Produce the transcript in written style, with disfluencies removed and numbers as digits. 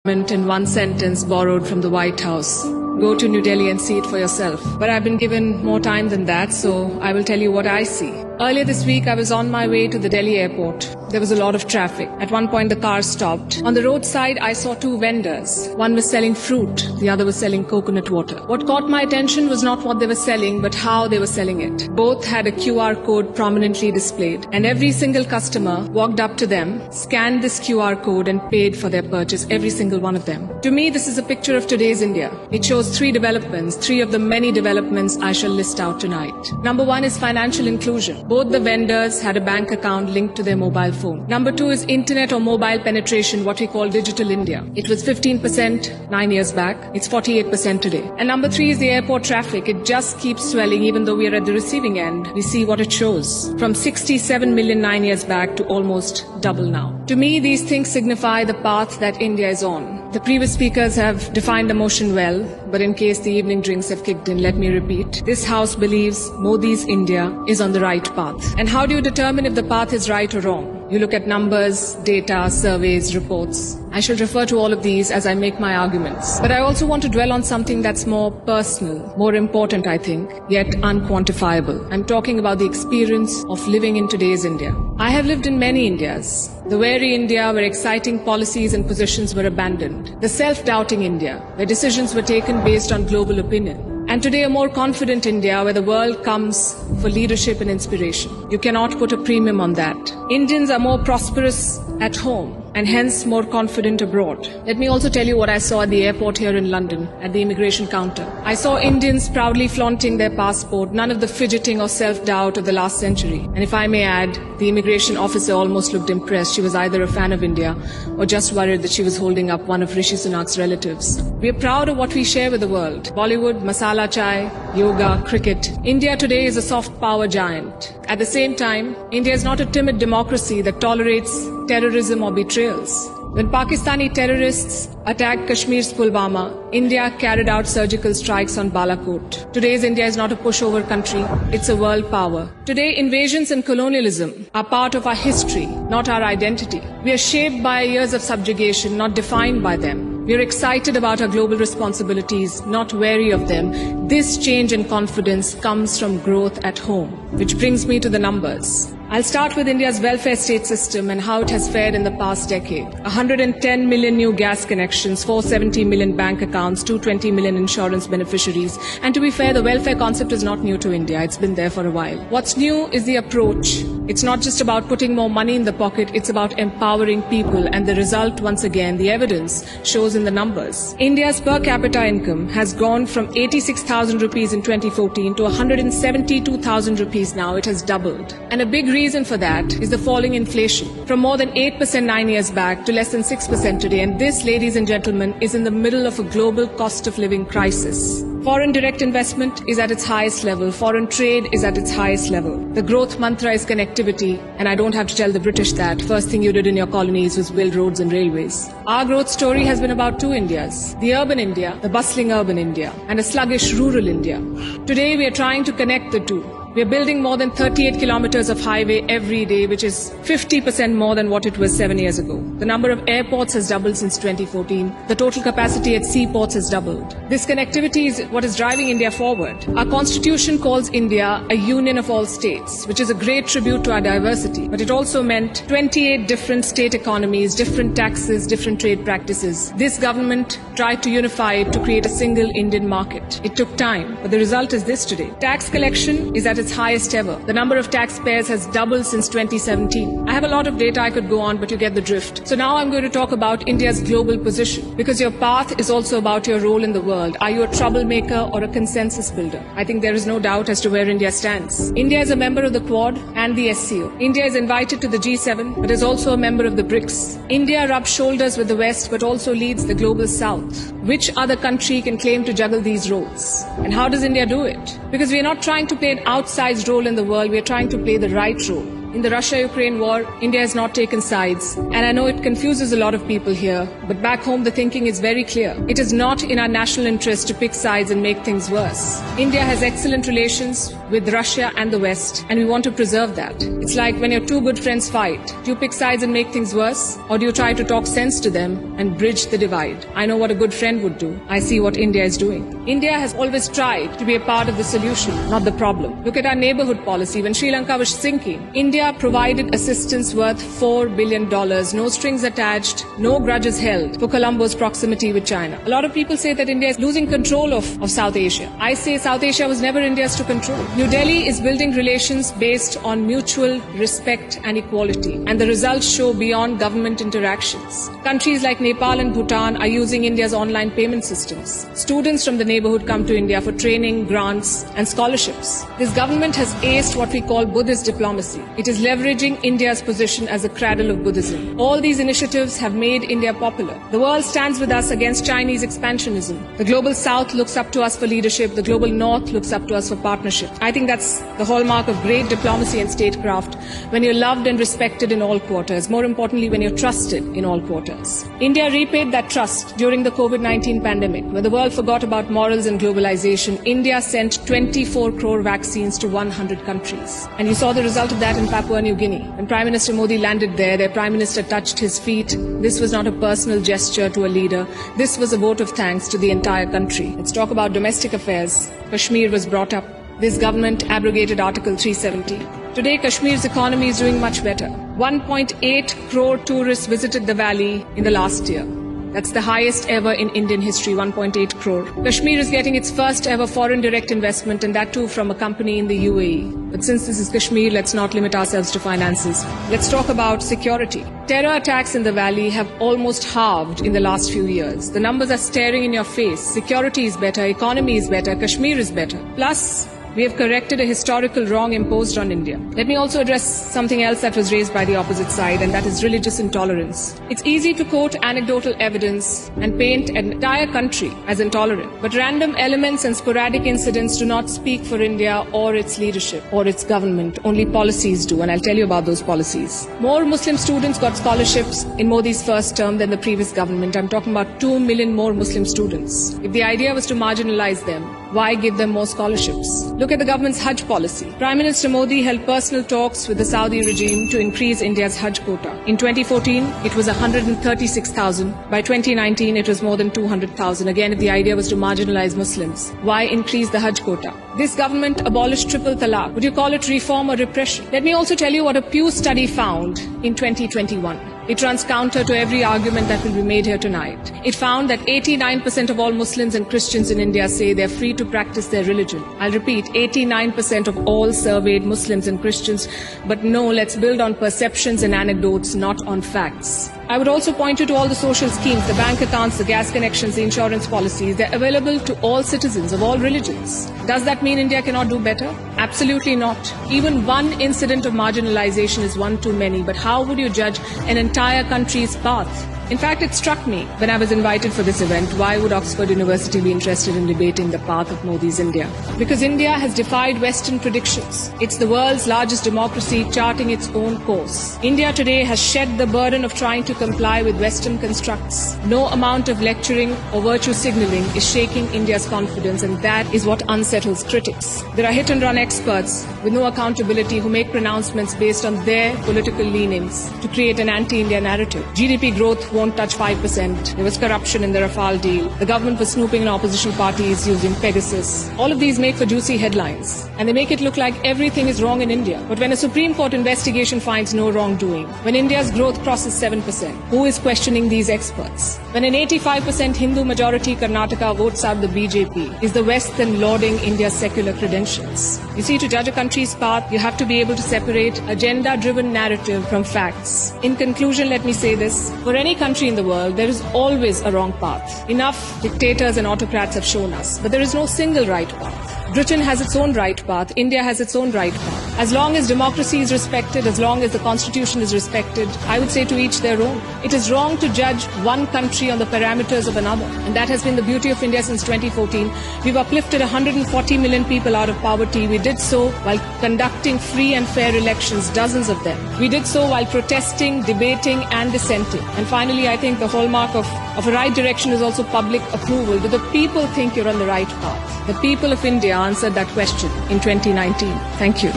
In one sentence borrowed from the White House. Go to New Delhi and see it for yourself. But I've been given more time than that, so I will tell you what I see. Earlier this week, I was on my way to the Delhi airport. There was a lot of traffic. At one point, the car stopped. On the roadside, I saw two vendors. One was selling fruit, the other was selling coconut water. What caught my attention was not what they were selling, but how they were selling it. Both had a QR code prominently displayed, and every single customer walked up to them, scanned this QR code, and paid for their purchase, every single one of them. To me, this is a picture of today's India. It shows three developments, three of the many developments I shall list out tonight. Number one is financial inclusion. Both the vendors had a bank account linked to their mobile phone. Number two is internet or mobile penetration, what we call digital India. It was 15% 9 years back. It's 48% today. And number three is the airport traffic. It just keeps swelling even though we are at the receiving end. We see what it shows. From 67 million 9 years back to almost double now. To me, these things signify the path that India is on. The previous speakers have defined the motion well, but in case the evening drinks have kicked in, let me repeat. This House believes Modi's India is on the right path. And how do you determine if the path is right or wrong? You look at numbers, data, surveys, reports. I shall refer to all of these as I make my arguments. But I also want to dwell on something that's more personal, more important, I think, yet unquantifiable. I'm talking about the experience of living in today's India. I have lived in many Indias. The wary India where exciting policies and positions were abandoned. The self-doubting India where decisions were taken based on global opinion. And today a more confident India where the world comes for leadership and inspiration. You cannot put a premium on that. Indians are more prosperous at home and hence more confident abroad. Let me also tell you what I saw at the airport here in London, at the immigration counter. I saw Indians proudly flaunting their passport, none of the fidgeting or self-doubt of the last century. And if I may add, the immigration officer almost looked impressed. She was either a fan of India or just worried that she was holding up one of Rishi Sunak's relatives. We are proud of what we share with the world. Bollywood, masala chai, yoga, cricket. India today is a soft power giant. At the same time, India is not a timid democracy that tolerates terrorism or betrayals. When Pakistani terrorists attacked Kashmir's Pulwama, India carried out surgical strikes on Balakot. Today's India is not a pushover country, it's a world power. Today, invasions and colonialism are part of our history, not our identity. We are shaped by years of subjugation, not defined by them. We are excited about our global responsibilities, not wary of them. This change and confidence comes from growth at home, which brings me to the numbers. I'll start with India's welfare state system and how it has fared in the past decade. 110 million new gas connections, 470 million bank accounts, 220 million insurance beneficiaries. And to be fair, the welfare concept is not new to India. It's been there for a while. What's new is the approach. It's not just about putting more money in the pocket, it's about empowering people. And the result, once again, the evidence shows in the numbers. India's per capita income has gone from 86,000 rupees in 2014 to 172,000 rupees now. It has doubled. And a big reason for that is the falling inflation from more than 8% 9 years back to less than 6% today. And this, ladies and gentlemen, is in the middle of a global cost of living crisis. Foreign direct investment is at its highest level. Foreign trade is at its highest level. The growth mantra is connectivity, and I don't have to tell the British that. First thing you did in your colonies was build roads and railways. Our growth story has been about two Indias. The urban India, the bustling urban India, and a sluggish rural India. Today we are trying to connect the two. We are building more than 38 kilometers of highway every day, which is 50% more than what it was 7 years ago. The number of airports has doubled since 2014. The total capacity at seaports has doubled. This connectivity is what is driving India forward. Our constitution calls India a union of all states, which is a great tribute to our diversity. But it also meant 28 different state economies, different taxes, different trade practices. This government tried to unify it to create a single Indian market. It took time, but the result is this today. Tax collection is at its highest ever. The number of taxpayers has doubled since 2017. I have a lot of data I could go on, but you get the drift. So now I'm going to talk about India's global position, because your path is also about your role in the world. Are you a troublemaker or a consensus builder? I think there is no doubt as to where India stands. India is a member of the Quad and the SCO. India is invited to the G7, but is also a member of the BRICS. India rubs shoulders with the West, but also leads the global South. Which other country can claim to juggle these roles? And how does India do it? Because we are not trying to play an outsized role in the world, we are trying to play the right role. In the Russia-Ukraine war, India has not taken sides. And I know it confuses a lot of people here, but back home the thinking is very clear. It is not in our national interest to pick sides and make things worse. India has excellent relations with Russia and the West, and we want to preserve that. It's like when your two good friends fight. Do you pick sides and make things worse? Or do you try to talk sense to them and bridge the divide? I know what a good friend would do. I see what India is doing. India has always tried to be a part of the solution, not the problem. Look at our neighborhood policy. When Sri Lanka was sinking, India provided assistance worth $4 billion, no strings attached, no grudges held for Colombo's proximity with China. A lot of people say that India is losing control of South Asia. I say South Asia was never India's to control. New Delhi is building relations based on mutual respect and equality, and the results show beyond government interactions. Countries like Nepal and Bhutan are using India's online payment systems. Students from the neighborhood come to India for training, grants, and scholarships. This government has aced what we call Buddhist diplomacy. It is leveraging India's position as a cradle of Buddhism. All these initiatives have made India popular. The world stands with us against Chinese expansionism. The global South looks up to us for leadership. The global North looks up to us for partnership. I think that's the hallmark of great diplomacy and statecraft, when you're loved and respected in all quarters. More importantly, when you're trusted in all quarters. India repaid that trust during the COVID-19 pandemic. When the world forgot about morals and globalization, India sent 24 crore vaccines to 100 countries. And you saw the result of that in Papua New Guinea. When Prime Minister Modi landed there, their Prime Minister touched his feet. This was not a personal gesture to a leader. This was a vote of thanks to the entire country. Let's talk about domestic affairs. Kashmir was brought up. This government abrogated Article 370. Today, Kashmir's economy is doing much better. 1.8 crore tourists visited the valley in the last year. That's the highest ever in Indian history, 1.8 crore. Kashmir is getting its first ever foreign direct investment, and that too from a company in the UAE. But since this is Kashmir, let's not limit ourselves to finances. Let's talk about security. Terror attacks in the valley have almost halved in the last few years. The numbers are staring in your face. Security is better, economy is better, Kashmir is better. Plus, we have corrected a historical wrong imposed on India. Let me also address something else that was raised by the opposite side, and that is religious intolerance. It's easy to quote anecdotal evidence and paint an entire country as intolerant, but random elements and sporadic incidents do not speak for India or its leadership or its government. Only policies do, and I'll tell you about those policies. More Muslim students got scholarships in Modi's first term than the previous government. I'm talking about 2 million more Muslim students. If the idea was to marginalize them, why give them more scholarships? Look at the government's Hajj policy. Prime Minister Modi held personal talks with the Saudi regime to increase India's Hajj quota. In 2014, it was 136,000. By 2019, it was more than 200,000. Again, if the idea was to marginalize Muslims, why increase the Hajj quota? This government abolished triple talaq. Would you call it reform or repression? Let me also tell you what a Pew study found in 2021. It runs counter to every argument that will be made here tonight. It found that 89% of all Muslims and Christians in India say they're free to practice their religion. I'll repeat, 89% of all surveyed Muslims and Christians. But no, let's build on perceptions and anecdotes, not on facts. I would also point you to all the social schemes, the bank accounts, the gas connections, the insurance policies. They're available to all citizens of all religions. Does that mean India cannot do better? Absolutely not. Even one incident of marginalization is one too many, but how would you judge an entire country's path? In fact, it struck me when I was invited for this event, why would Oxford University be interested in debating the path of Modi's India? Because India has defied Western predictions. It's the world's largest democracy charting its own course. India today has shed the burden of trying to comply with Western constructs. No amount of lecturing or virtue signaling is shaking India's confidence, and that is what unsettles critics. There are hit-and-run experts with no accountability who make pronouncements based on their political leanings to create an anti-India narrative. GDP growth won't touch 5%. There was corruption in the Rafale deal. The government was snooping in opposition parties using Pegasus. All of these make for juicy headlines, and they make it look like everything is wrong in India. But when a Supreme Court investigation finds no wrongdoing, when India's growth crosses 7%, who is questioning these experts? When an 85% Hindu majority Karnataka votes out the BJP, is the West then lauding India's secular credentials? You see, to judge a country's path, you have to be able to separate agenda-driven narrative from facts. In conclusion, let me say this. For any country in the world, there is always a wrong path. Enough dictators and autocrats have shown us, but there is no single right path. Britain has its own right path. India has its own right path. As long as democracy is respected, as long as the constitution is respected, I would say to each their own. It is wrong to judge one country on the parameters of another. And that has been the beauty of India since 2014. We've uplifted 140 million people out of poverty. We did so while conducting free and fair elections, dozens of them. We did so while protesting, debating and dissenting. And finally, I think the hallmark of a right direction is also public approval. Do the people think you're on the right path? The people of India answered that question in 2019. Thank you.